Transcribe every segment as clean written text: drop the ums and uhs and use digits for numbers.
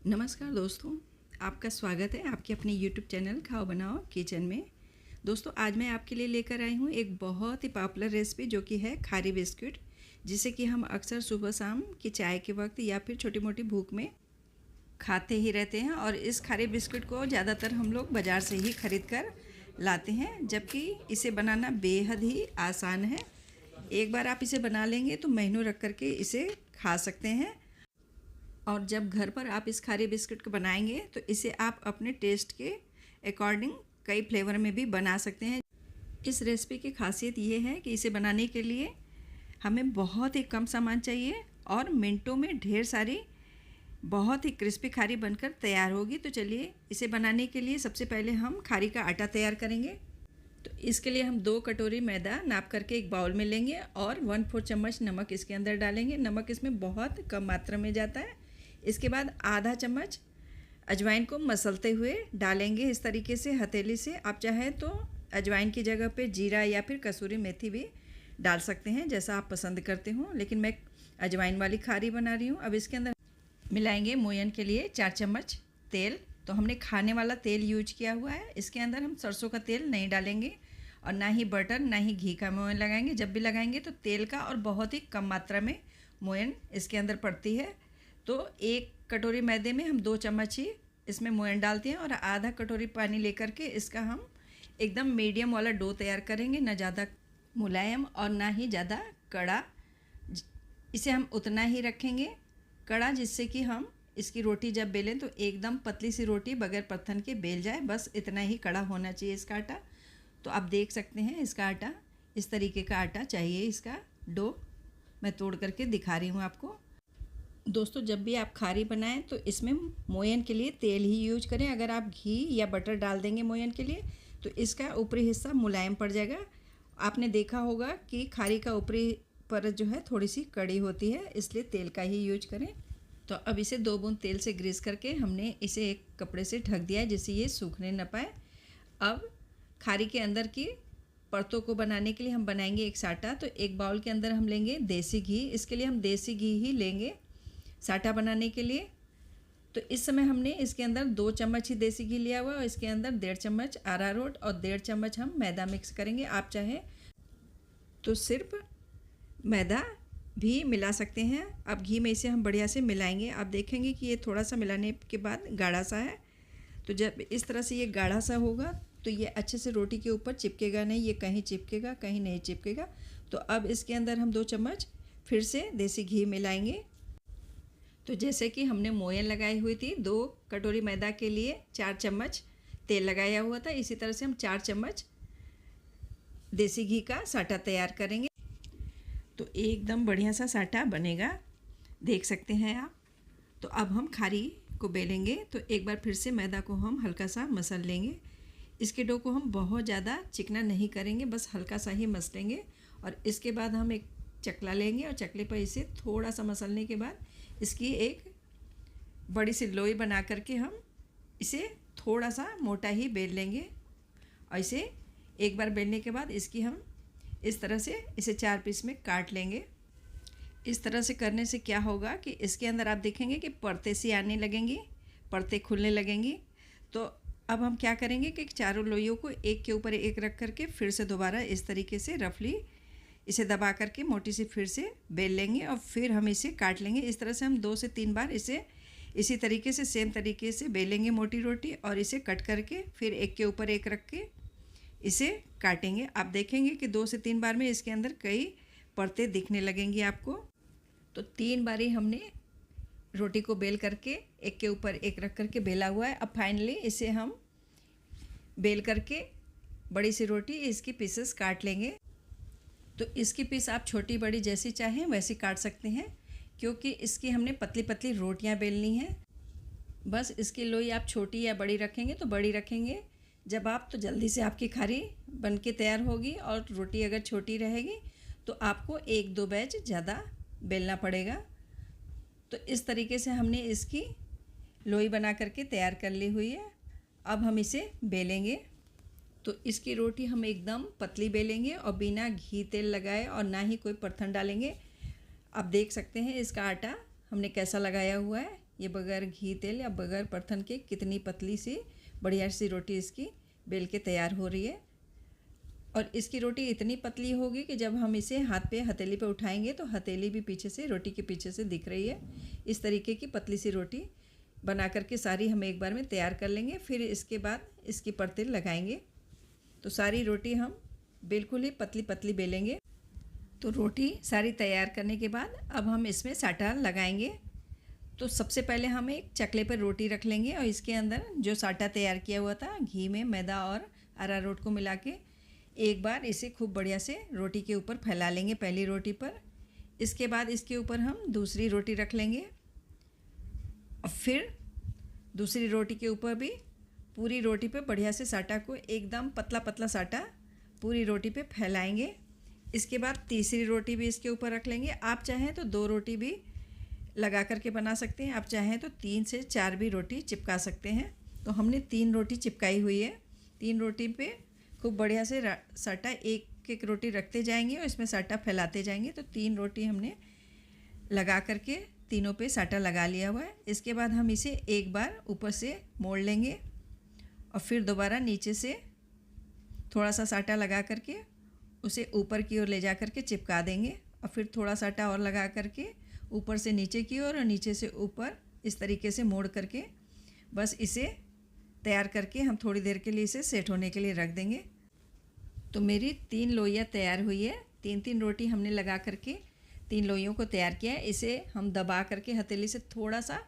नमस्कार दोस्तों, आपका स्वागत है आपके अपने YouTube चैनल खाओ बनाओ किचन में। दोस्तों, आज मैं आपके लिए लेकर आई हूँ एक बहुत ही पॉपुलर रेसिपी जो कि है खारी बिस्कुट, जिसे कि हम अक्सर सुबह शाम की चाय के वक्त या फिर छोटी मोटी भूख में खाते ही रहते हैं। और इस खारी बिस्कुट को ज़्यादातर हम लोग बाज़ार से ही ख़रीद कर लाते हैं, जबकि इसे बनाना बेहद ही आसान है। एक बार आप इसे बना लेंगे तो महीनों रख करके इसे खा सकते हैं। और जब घर पर आप इस खारी बिस्कुट को बनाएंगे तो इसे आप अपने टेस्ट के अकॉर्डिंग कई फ्लेवर में भी बना सकते हैं। इस रेसिपी की खासियत ये है कि इसे बनाने के लिए हमें बहुत ही कम सामान चाहिए और मिनटों में ढेर सारी बहुत ही क्रिस्पी खारी बनकर तैयार होगी। तो चलिए, इसे बनाने के लिए सबसे पहले हम खारी का आटा तैयार करेंगे। तो इसके लिए हम 2 कटोरी मैदा नाप करके एक बाउल में लेंगे और 1/4 चम्मच नमक इसके अंदर डालेंगे। नमक इसमें बहुत कम मात्रा में जाता है। इसके बाद आधा चम्मच अजवाइन को मसलते हुए डालेंगे, इस तरीके से हथेली से। आप चाहें तो अजवाइन की जगह पे जीरा या फिर कसूरी मेथी भी डाल सकते हैं, जैसा आप पसंद करते हो, लेकिन मैं अजवाइन वाली खारी बना रही हूँ। अब इसके अंदर मिलाएंगे मोयन के लिए 4 चम्मच तेल। तो हमने खाने वाला तेल यूज किया हुआ है। इसके अंदर हम सरसों का तेल नहीं डालेंगे और ना ही बटर ना ही घी का मोयन लगाएंगे। जब भी लगाएंगे तो तेल का और बहुत ही कम मात्रा में मोयन इसके अंदर पड़ती है। तो 1 कटोरी मैदे में हम 2 चम्मच ही इसमें मोयन डालते हैं और आधा कटोरी पानी लेकर के इसका हम एकदम मीडियम वाला डो तैयार करेंगे, ना ज़्यादा मुलायम और ना ही ज़्यादा कड़ा। इसे हम उतना ही रखेंगे कड़ा, जिससे कि हम इसकी रोटी जब बेलें तो एकदम पतली सी रोटी बगैर पत्थन के बेल जाए। बस इतना ही कड़ा होना चाहिए इसका आटा। तो आप देख सकते हैं इसका आटा, इस तरीके का आटा चाहिए। इसका डो मैं तोड़ करके दिखा रही हूँ आपको। दोस्तों, जब भी आप खारी बनाएं तो इसमें मोयन के लिए तेल ही यूज करें। अगर आप घी या बटर डाल देंगे मोयन के लिए तो इसका ऊपरी हिस्सा मुलायम पड़ जाएगा। आपने देखा होगा कि खारी का ऊपरी परत जो है थोड़ी सी कड़ी होती है, इसलिए तेल का ही यूज करें। तो अब इसे 2 बूंद तेल से ग्रीस करके हमने इसे एक कपड़े से ढक दिया है, जिससे ये सूखने न पाए। अब खारी के अंदर की परतों को बनाने के लिए हम बनाएंगे एक साटा। तो एक बाउल के अंदर हम लेंगे देसी घी। इसके लिए हम देसी घी ही लेंगे साटा बनाने के लिए। तो इस समय हमने इसके अंदर 2 चम्मच ही देसी घी लिया हुआ और इसके अंदर 1.5 चम्मच अरारोट और 1.5 चम्मच हम मैदा मिक्स करेंगे। आप चाहें तो सिर्फ मैदा भी मिला सकते हैं। अब घी में इसे हम बढ़िया से मिलाएंगे। आप देखेंगे कि ये थोड़ा सा मिलाने के बाद गाढ़ा सा है। तो जब इस तरह से ये गाढ़ा सा होगा तो ये अच्छे से रोटी के ऊपर चिपकेगा नहीं, ये कहीं चिपकेगा कहीं नहीं चिपकेगा। तो अब इसके अंदर हम 2 चम्मच फिर से देसी घी मिलाएंगे। तो जैसे कि हमने मोयन लगाई हुई थी, 2 कटोरी मैदा के लिए 4 चम्मच तेल लगाया हुआ था, इसी तरह से हम 4 चम्मच देसी घी का साटा तैयार करेंगे। तो एकदम बढ़िया सा साटा बनेगा, देख सकते हैं आप। तो अब हम खारी को बेलेंगे। तो एक बार फिर से मैदा को हम हल्का सा मसल लेंगे। इसके डो को हम बहुत ज़्यादा चिकना नहीं करेंगे, बस हल्का सा ही मसलेंगे। और इसके बाद हम एक चकला लेंगे और चकले पर इसे थोड़ा सा मसलने के बाद इसकी एक बड़ी सी लोई बना करके हम इसे थोड़ा सा मोटा ही बेल लेंगे। और इसे एक बार बेलने के बाद इसकी हम इस तरह से इसे 4 पीस में काट लेंगे। इस तरह से करने से क्या होगा कि इसके अंदर आप देखेंगे कि परतें सी आने लगेंगी, परतें खुलने लगेंगी। तो अब हम क्या करेंगे कि चारों लोइयों को एक के ऊपर एक रख करके फिर से दोबारा इस तरीके से रफली इसे दबा करके मोटी सी फिर से बेल लेंगे और फिर हम इसे काट लेंगे। इस तरह से हम 2 से 3 बार इसे इसी तरीके से सेम तरीके से बेलेंगे मोटी रोटी, और इसे कट करके फिर एक के ऊपर एक रख के इसे काटेंगे। आप देखेंगे कि 2 से 3 बार में इसके अंदर कई परतें दिखने लगेंगी आपको। तो 3 बारी हमने रोटी को बेल करके एक के ऊपर एक रख करके बेला हुआ है। अब फाइनली इसे हम बेल करके बड़ी सी रोटी इसकी पीसेस काट लेंगे। तो इसकी पीस आप छोटी बड़ी जैसी चाहें वैसी काट सकते हैं, क्योंकि इसकी हमने पतली पतली रोटियां बेलनी हैं। बस इसकी लोई आप छोटी या बड़ी रखेंगे तो बड़ी रखेंगे जब आप, तो जल्दी से आपकी खारी बन के तैयार होगी। और रोटी अगर छोटी रहेगी तो आपको 1-2 बैच ज़्यादा बेलना पड़ेगा। तो इस तरीके से हमने इसकी लोई बना करके तैयार कर ली हुई है। अब हम इसे बेलेंगे। तो इसकी रोटी हम एकदम पतली बेलेंगे और बिना घी तेल लगाए और ना ही कोई परथन डालेंगे। आप देख सकते हैं इसका आटा हमने कैसा लगाया हुआ है, ये बगैर घी तेल या बगैर परथन के कितनी पतली सी बढ़िया सी रोटी इसकी बेल के तैयार हो रही है। और इसकी रोटी इतनी पतली होगी कि जब हम इसे हाथ पे हथेली पे उठाएंगे तो हथेली भी पीछे से रोटी के पीछे से दिख रही है। इस तरीके की पतली सी रोटी बना करके सारी हम एक बार में तैयार कर लेंगे। फिर इसके बाद इसकी परतें लगाएंगे। तो सारी रोटी हम बिल्कुल ही पतली पतली बेलेंगे। तो रोटी सारी तैयार करने के बाद अब हम इसमें साटा लगाएंगे। तो सबसे पहले हम एक चकले पर रोटी रख लेंगे और इसके अंदर जो साटा तैयार किया हुआ था घी में मैदा और अरारोट को मिला के एक बार इसे खूब बढ़िया से रोटी के ऊपर फैला लेंगे पहली रोटी पर। इसके बाद इसके ऊपर हम दूसरी रोटी रख लेंगे और फिर दूसरी रोटी के ऊपर भी पूरी रोटी पे बढ़िया से साटा को एकदम पतला पतला साटा पूरी रोटी पे फैलाएंगे। इसके बाद तीसरी रोटी भी इसके ऊपर रख लेंगे। आप चाहें तो 2 रोटी भी लगा करके बना सकते हैं, आप चाहें तो 3 से 4 भी रोटी चिपका सकते हैं। तो हमने 3 रोटी चिपकाई हुई है। 3 रोटी पे खूब बढ़िया से साटा एक एक रोटी रखते जाएंगे और इसमें साटा फैलाते जाएंगे। तो 3 रोटी हमने लगा करके तीनों पे साटा लगा लिया हुआ है। इसके बाद हम इसे एक बार ऊपर से मोड़ लेंगे और फिर दोबारा नीचे से थोड़ा सा साटा लगा करके उसे ऊपर की ओर ले जा करके चिपका देंगे और फिर थोड़ा साटा और लगा करके ऊपर से नीचे की ओर और नीचे से ऊपर इस तरीके से मोड़ करके बस इसे तैयार करके हम थोड़ी देर के लिए इसे सेट होने के लिए रख देंगे। तो मेरी 3 लोइयाँ तैयार हुई है। 3-3 रोटी हमने लगा करके 3 लोइयों को तैयार किया है। इसे हम दबा करके हथेली से थोड़ा सा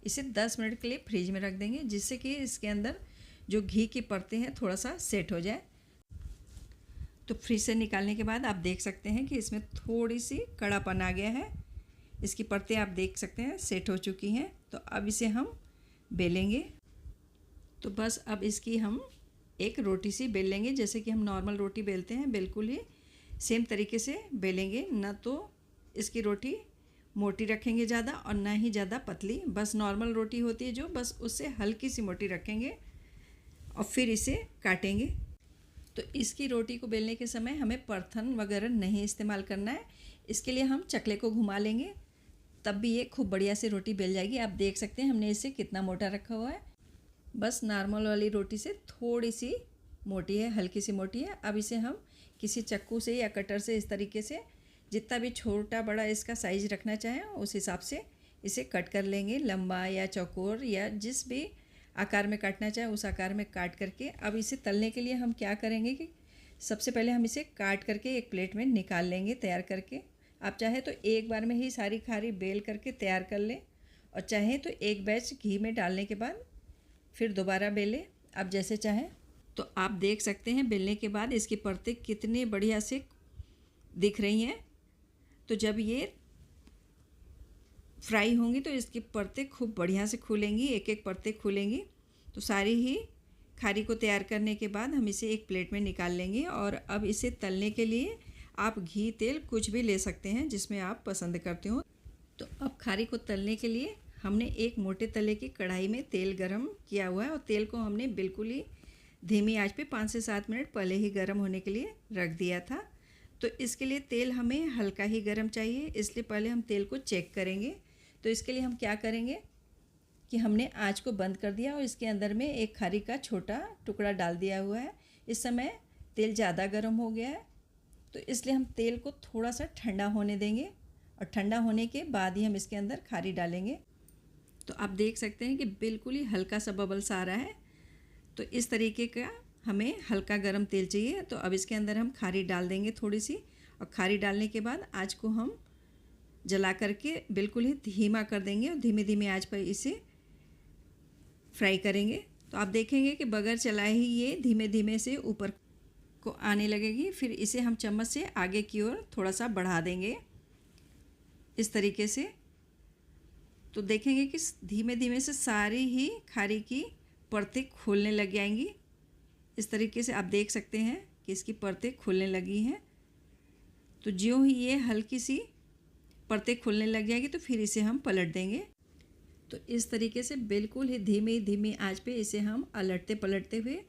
इसे 10 मिनट के लिए फ्रिज में रख देंगे, जिससे कि इसके अंदर जो घी की परतें हैं थोड़ा सा सेट हो जाए। तो फ्रिज से निकालने के बाद आप देख सकते हैं कि इसमें थोड़ी सी कड़ापन आ गया है। इसकी परतें आप देख सकते हैं सेट हो चुकी हैं। तो अब इसे हम बेलेंगे। तो बस अब इसकी हम एक रोटी सी बेल लेंगे, जैसे कि हम नॉर्मल रोटी बेलते हैं, बिल्कुल ही सेम तरीके से बेलेंगे। ना तो इसकी रोटी मोटी रखेंगे ज़्यादा और ना ही ज़्यादा पतली, बस नॉर्मल रोटी होती है जो, बस उससे हल्की सी मोटी रखेंगे और फिर इसे काटेंगे। तो इसकी रोटी को बेलने के समय हमें परथन वगैरह नहीं इस्तेमाल करना है। इसके लिए हम चकले को घुमा लेंगे, तब भी ये खूब बढ़िया से रोटी बेल जाएगी। आप देख सकते हैं हमने इसे कितना मोटा रखा हुआ है। बस नॉर्मल वाली रोटी से थोड़ी सी मोटी है, हल्की सी मोटी है। अब इसे हम किसी चक्कू से या कटर से इस तरीके से जितना भी छोटा बड़ा इसका साइज़ रखना चाहें उस हिसाब से इसे कट कर लेंगे। लंबा या चौकोर या जिस भी आकार में काटना चाहें उस आकार में काट करके अब इसे तलने के लिए हम क्या करेंगे कि सबसे पहले हम इसे काट करके एक प्लेट में निकाल लेंगे तैयार करके। आप चाहे तो एक बार में ही सारी खारी बेल करके तैयार कर लें और चाहें तो एक बैच घी में डालने के बाद फिर दोबारा बेलें, आप जैसे चाहें। तो आप देख सकते हैं बेलने के बाद इसकी परतें कितनी बढ़िया से दिख रही हैं। तो जब ये फ्राई होंगी तो इसकी परतें खूब बढ़िया से खुलेंगी, एक एक परतें खुलेंगी। तो सारी ही खारी को तैयार करने के बाद हम इसे एक प्लेट में निकाल लेंगे। और अब इसे तलने के लिए आप घी तेल कुछ भी ले सकते हैं जिसमें आप पसंद करते हो। तो अब खारी को तलने के लिए हमने एक मोटे तले की कढ़ाई में तेल गरम किया हुआ है और तेल को हमने बिल्कुल ही धीमी आंच पे 5 से 7 मिनट पहले ही गरम होने के लिए रख दिया था। तो इसके लिए तेल हमें हल्का ही गरम चाहिए, इसलिए पहले हम तेल को चेक करेंगे। तो इसके लिए हम क्या करेंगे कि हमने आंच को बंद कर दिया और इसके अंदर में एक खारी का छोटा टुकड़ा डाल दिया हुआ है। इस समय तेल ज़्यादा गर्म हो गया है, तो इसलिए हम तेल को थोड़ा सा ठंडा होने देंगे और ठंडा होने के बाद ही हम इसके अंदर खारी डालेंगे। तो आप देख सकते हैं कि बिल्कुल ही हल्का सा बबल्स आ रहा है। तो इस तरीके का हमें हल्का गरम तेल चाहिए। तो अब इसके अंदर हम खारी डाल देंगे थोड़ी सी, और खारी डालने के बाद आंच को हम जला करके बिल्कुल ही धीमा कर देंगे और धीमे धीमे आंच पर इसे फ्राई करेंगे। तो आप देखेंगे कि बगैर चलाए ही ये धीमे धीमे से ऊपर को आने लगेगी। फिर इसे हम चम्मच से आगे की ओर थोड़ा सा बढ़ा देंगे इस तरीके से। तो देखेंगे कि धीमे धीमे से सारी ही खारी की परतें खुलने लग जाएंगी। इस तरीके से आप देख सकते हैं कि इसकी परतें खुलने लगी हैं। तो ज्यों ही ये हल्की सी परतें खुलने लग जाएगी तो फिर इसे हम पलट देंगे। तो इस तरीके से बिल्कुल ही धीमी धीमी आंच पे इसे हम अलटते पलटते हुए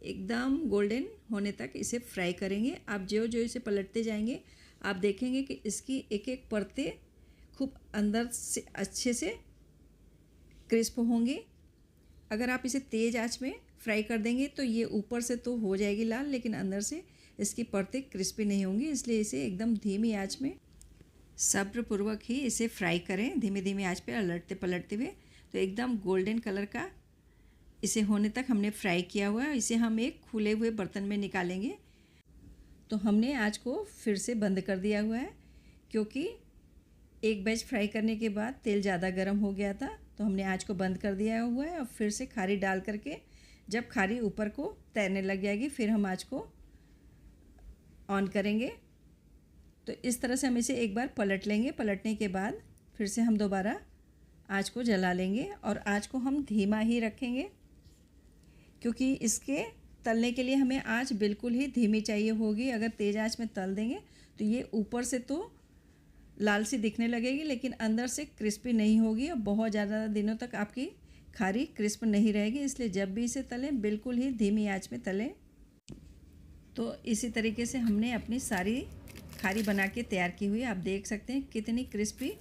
एकदम गोल्डन होने तक इसे फ्राई करेंगे। आप जो जो इसे पलटते जाएंगे आप देखेंगे कि इसकी एक एक परतें खूब अंदर से अच्छे से क्रिस्प होंगे। अगर आप इसे तेज़ आंच में फ्राई कर देंगे तो ये ऊपर से तो हो जाएगी लाल, लेकिन अंदर से इसकी परतें क्रिस्पी नहीं होंगी। इसलिए इसे एकदम धीमी आंच में सब्रपूर्वक ही इसे फ्राई करें, धीमे धीमे आंच पे पलटते पलटते हुए। तो एकदम गोल्डन कलर का इसे होने तक हमने फ्राई किया हुआ है। इसे हम एक खुले हुए बर्तन में निकालेंगे। तो हमने आंच को फिर से बंद कर दिया हुआ है, क्योंकि एक बैच फ्राई करने के बाद तेल ज़्यादा गर्म हो गया था। तो हमने आंच को बंद कर दिया हुआ है और फिर से खारी डाल करके जब खारी ऊपर को तैरने लग जाएगी फिर हम आंच को ऑन करेंगे। तो इस तरह से हम इसे एक बार पलट लेंगे। पलटने के बाद फिर से हम दोबारा आंच को जला लेंगे और आंच को हम धीमा ही रखेंगे, क्योंकि इसके तलने के लिए हमें आंच बिल्कुल ही धीमी चाहिए होगी। अगर तेज़ आंच में तल देंगे तो ये ऊपर से तो लाल सी दिखने लगेगी, लेकिन अंदर से क्रिस्पी नहीं होगी और बहुत ज़्यादा दिनों तक आपकी खारी क्रिस्प नहीं रहेगी। इसलिए जब भी इसे तलें बिल्कुल ही धीमी आंच में तलें। तो इसी तरीके से हमने अपनी सारी खारी बना के तैयार की हुई है। आप देख सकते हैं कितनी क्रिस्पी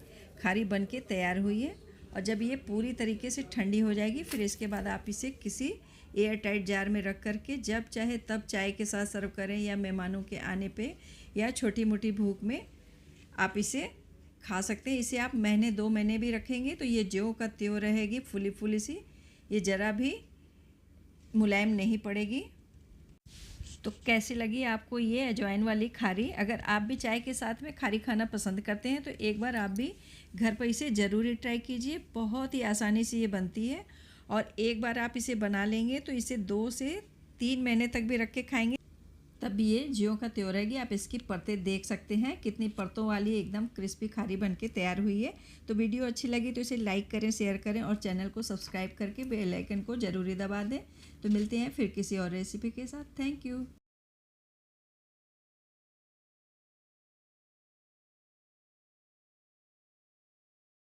खारी बन के तैयार हुई है। और जब ये पूरी तरीके से ठंडी हो जाएगी फिर इसके बाद आप इसे किसी एयर टाइट जार में रख करके जब चाहे तब चाय के साथ सर्व करें, या मेहमानों के आने पे, या छोटी मोटी भूख में आप इसे खा सकते हैं। इसे आप महीने 2 महीने भी रखेंगे तो ये ज्यों का त्यों रहेगी, फुली फुली सी, ये ज़रा भी मुलायम नहीं पड़ेगी। तो कैसी लगी आपको ये अजवाइन वाली खारी? अगर आप भी चाय के साथ में खारी खाना पसंद करते हैं तो एक बार आप भी घर पर इसे ज़रूर ट्राई कीजिए। बहुत ही आसानी से ये बनती है और एक बार आप इसे बना लेंगे तो इसे 2 से 3 महीने तक भी रख के खाएंगे तब ये ज्यों का त्यों रहेगी। आप इसकी परतें देख सकते हैं कितनी परतों वाली एकदम क्रिस्पी खारी बन के तैयार हुई है। तो वीडियो अच्छी लगी तो इसे लाइक करें, शेयर करें और चैनल को सब्सक्राइब करके बेल आइकन को ज़रूरी दबा दें। तो मिलते हैं फिर किसी और रेसिपी के साथ। Thank you.